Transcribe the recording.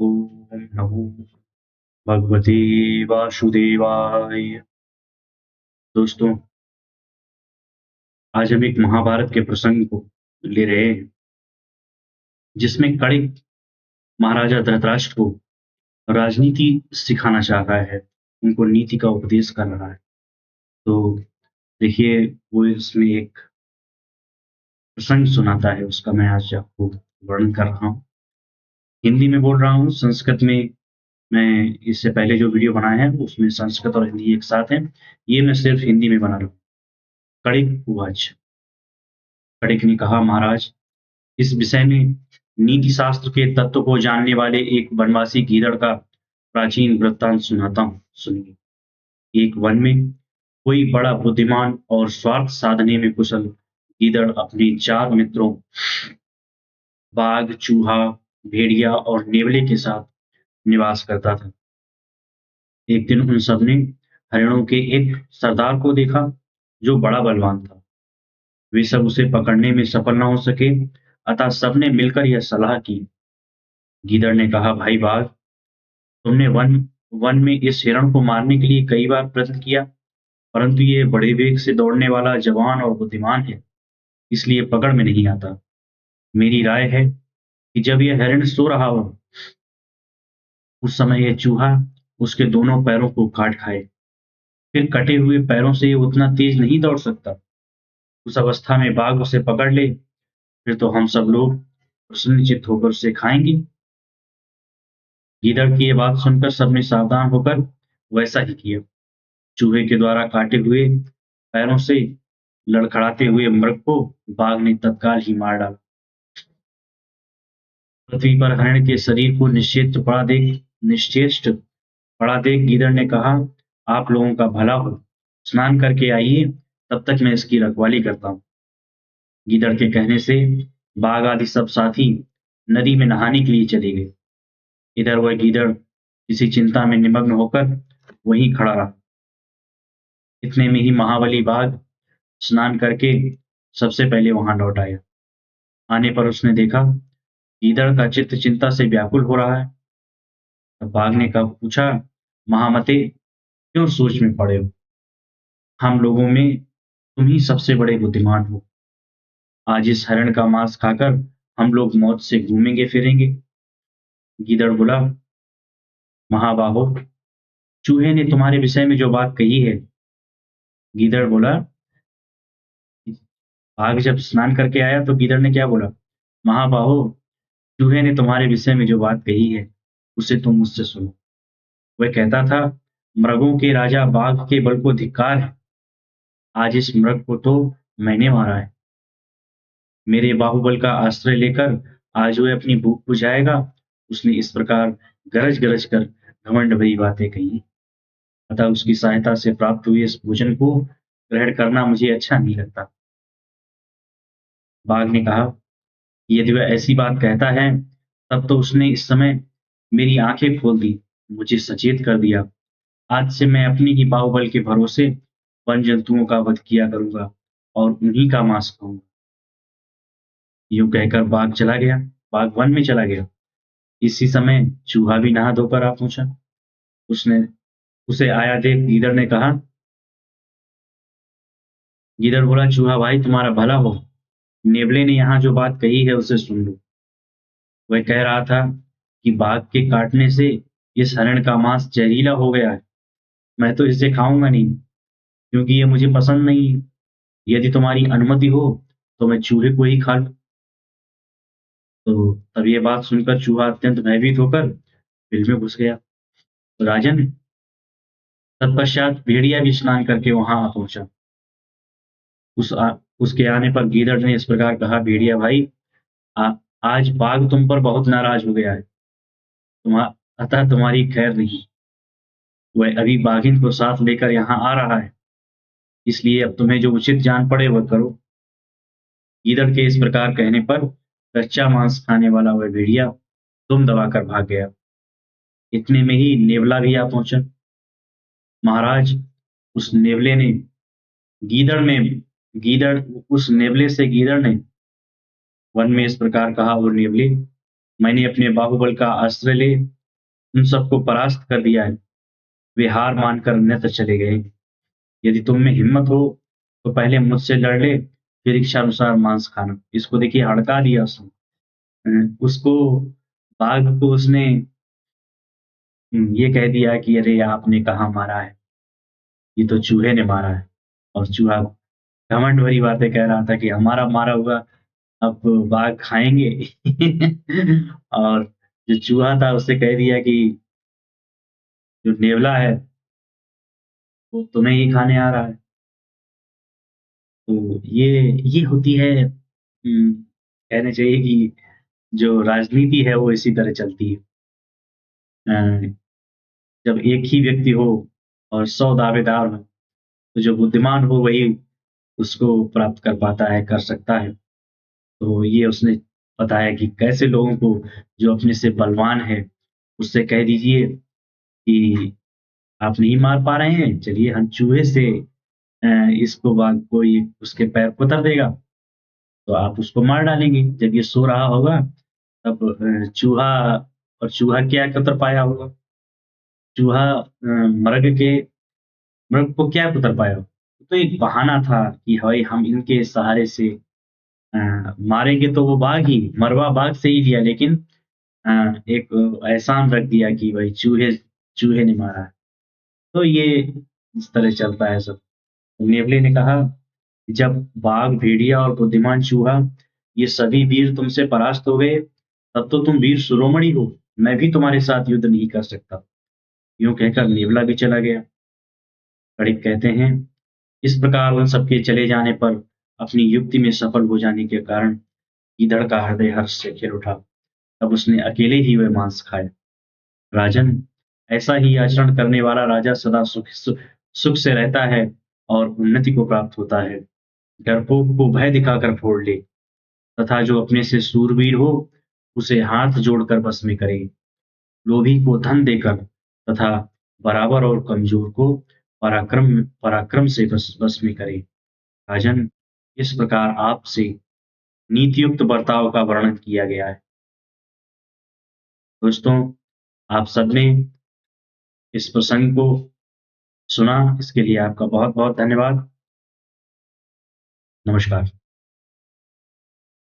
ओम नमो भगवते वासुदेवाय। दोस्तों, आज हम एक महाभारत के प्रसंग को ले रहे हैं, जिसमें कणिक महाराजा धृतराष्ट्र को राजनीति सिखाना चाह रहा है, उनको नीति का उपदेश कर रहा है। तो देखिए, वो इसमें एक प्रसंग सुनाता है, उसका मैं आज आपको वर्णन कर रहा हूँ। हिंदी में बोल रहा हूँ, संस्कृत में मैं इससे पहले जो वीडियो बनाए हैं उसमें संस्कृत और हिंदी एक साथ है। ये मैं सिर्फ हिंदी में बना रहा हूँ। कणिक उवाच। कणिक ने कहा, महाराज, इस विषय में नीति शास्त्र के तत्व को जानने वाले एक वनवासी गीदड़ का प्राचीन वृत्तांत सुनाता हूँ, सुनिए। एक वन में कोई बड़ा बुद्धिमान और स्वार्थ साधने में कुशल गीदड़ अपने 4 मित्रों बाघ, चूहा, भेड़िया और नेवले के साथ निवास करता था। एक दिन उन सब ने हरिणों के एक सरदार को देखा, जो बड़ा बलवान था। वे सब उसे पकड़ने में सफल न हो सके, अतः सबने मिलकर यह सलाह की। गीदड़ ने कहा, भाई बाघ, तुमने वन वन में इस हिरण को मारने के लिए कई बार प्रयत्न किया, परंतु ये बड़े वेग से दौड़ने वाला जवान और बुद्धिमान है, इसलिए पकड़ में नहीं आता। मेरी राय है कि जब यह हिरण सो रहा हो, उस समय यह चूहा उसके दोनों पैरों को काट खाए। फिर कटे हुए पैरों से ये उतना तेज नहीं दौड़ सकता। उस अवस्था में बाघ उसे पकड़ ले, फिर तो हम सब लोग प्रसन्नचित्त होकर उसे खाएंगे। गीदड़ की ये बात सुनकर सबने सावधान होकर वैसा ही किया। चूहे के द्वारा काटे हुए पैरों से लड़खड़ाते हुए मृग को बाघ ने तत्काल ही मार डाला। पृथ्वी पर हरिण के शरीर को निश्चेष्ट पड़ा देख गीदड़ ने कहा, आप लोगों का भला हो, स्नान करके आइए, तब तक मैं इसकी रखवाली करता हूँ। गीदड़ के कहने से बाघ आदि सब साथी नदी में नहाने के लिए चले गए। इधर वह गीदड़ किसी चिंता में निमग्न होकर वहीं खड़ा रहा। इतने में ही महाबली बाघ स्नान करके सबसे पहले वहां लौट आया। आने पर उसने देखा गीदड़ का चित्त चिंता से व्याकुल हो रहा है। तब बाघ ने कहा, पूछा, महामते, क्यों सोच में पड़े हो? हम लोगों में तुम ही सबसे बड़े बुद्धिमान हो। आज इस हरण का मांस खाकर हम लोग मौत से घूमेंगे फिरेंगे। गीदड़ बोला, महाबाहो, चूहे ने तुम्हारे विषय में जो बात कही है। गीदड़ बोला, बाघ जब स्नान करके आया तो गीदड़ ने क्या बोला, महाबाहो, चूहे ने तुम्हारे विषय में जो बात कही है, उसे तुम मुझसे सुनो। वह कहता था, मृगों के राजा बाघ के बल को धिक्कार है। आज इस मृग को तो मैंने मारा है। मेरे बाहुबल का आश्रय लेकर आज वह अपनी भूख बुझाएगा। उसने इस प्रकार गरज गरज कर घमंड भरी बातें कही। अतः उसकी सहायता से प्राप्त हुए इस भोजन को ग्रहण करना मुझे अच्छा नहीं लगता। बाघ ने कहा, यदि वह ऐसी बात कहता है, तब तो उसने इस समय मेरी आंखें खोल दी, मुझे सचेत कर दिया। आज से मैं अपनी ही बाहुबल के भरोसे वन जंतुओं का वध किया करूंगा और उन्हीं का मांस खाऊंगा। यूं कहकर बाघ वन में चला गया। इसी समय चूहा भी नहा धोकर आ पहुंचा। उसने उसे आया देख गीदड़ ने कहा, गीदड़ बोला, चूहा भाई, तुम्हारा भला हो, नेवले ने यहाँ जो बात कही है उसे सुन लो। वह कह रहा था कि बाघ के काटने से इस हरण का मांस जहरीला हो गया है। मैं तो इसे खाऊंगा नहीं, क्योंकि ये मुझे पसंद नहीं है। यदि तुम्हारी अनुमति हो तो मैं चूहे को ही खा लूं। तो तब ये बात सुनकर चूहा अत्यंत भयभीत होकर बिल में घुस गया। तो राजन, तत्पश्चात भेड़िया भी स्नान करके वहां आ पहुंचा। उसके आने पर गीदड़ ने इस प्रकार कहा, भेड़िया भाई, आ, आज बाघ तुम पर बहुत नाराज हो गया है। अतः तुम्हारी खैर नहीं। वह अभी बाघिन को साथ लेकर यहाँ आ रहा है, इसलिए अब तुम्हें जो उचित जान पड़े वह करो। गीदड़ के इस प्रकार कहने पर कच्चा मांस खाने वाला वह भेड़िया दुम दबाकर भाग गया। इतने में ही नेवला भी आ पहुंचा। महाराज, उस नेवले ने गीदड़ में गीदड़ उस नेवले से गीदड़ ने वन में इस प्रकार कहा, वो नेवले, मैंने अपने बाहुबल का आश्रय ले उन सबको परास्त कर दिया है। वे हार मानकर अन्यत्र चले गए। यदि तुम में हिम्मत हो तो पहले मुझसे लड़ ले, फिर इच्छानुसार मांस खाना। इसको देखिए हड़का दिया उसने। उसको बाघ को उसने ये कह दिया कि अरे आपने कहाँ मारा है, ये तो चूहे ने मारा है। और चूहा घमंड भरी बातें कह रहा था कि हमारा मारा हुआ अब बाघ खाएंगे। और जो चूहा था उससे कह दिया कि जो नेवला है वो तुम्हें ही खाने आ रहा है। तो ये होती है, कहने चाहिए कि जो राजनीति है वो इसी तरह चलती है। अ, जब एक ही व्यक्ति हो और 100 दावेदार हो, तो जो बुद्धिमान हो वही उसको प्राप्त कर पाता है, कर सकता है। तो ये उसने बताया कि कैसे लोगों को जो अपने से बलवान है, उससे कह दीजिए कि आप नहीं मार पा रहे हैं, चलिए हम चूहे से अ, इसको बाघ को ये उसके पैर कुतर देगा, तो आप उसको मार डालेंगे। जब ये सो रहा होगा तब चूहा, और चूहा क्या कुतर पाया होगा? चूहा मृग को क्या कुतर पाया? तो एक बहाना था कि भाई हम इनके सहारे से मारेंगे तो वो बाघ ही मरवा बाघ से ही लिया, लेकिन एक एहसान रख दिया कि भाई चूहे चूहे ने मारा है। तो ये इस तरह चलता है सब। नेवले ने कहा, जब बाघ, भेड़िया और बुद्धिमान चूहा ये सभी वीर तुमसे परास्त हो गए, तब तो तुम वीर शिरोमणि हो, मैं भी तुम्हारे साथ युद्ध नहीं कर सकता। यूं कहकर नेवला भी चला गया। कड़िप कहते हैं, इस प्रकार उन सबके चले जाने पर अपनी युक्ति में सफल हो जाने के कारण गीदड़ का हृदय हर्ष से खिल उठा। तब उसने अकेले ही वह मांस खाया। राजन, ऐसा ही आचरण करने वाला राजा सदा सुख से रहता है और उन्नति को प्राप्त होता है। डरपोक को भय दिखाकर फोड़ ले, तथा जो अपने से सूरवीर हो उसे हाथ जोड़कर बस में करे। लोभी को धन देकर तथा बराबर और कमजोर को पराक्रम पराक्रम से बस में करे। राजन, इस प्रकार आपसे नीतियुक्त बर्ताव का वर्णन किया गया है। दोस्तों, आप सबने इस प्रसंग को सुना, इसके लिए आपका बहुत बहुत धन्यवाद। नमस्कार।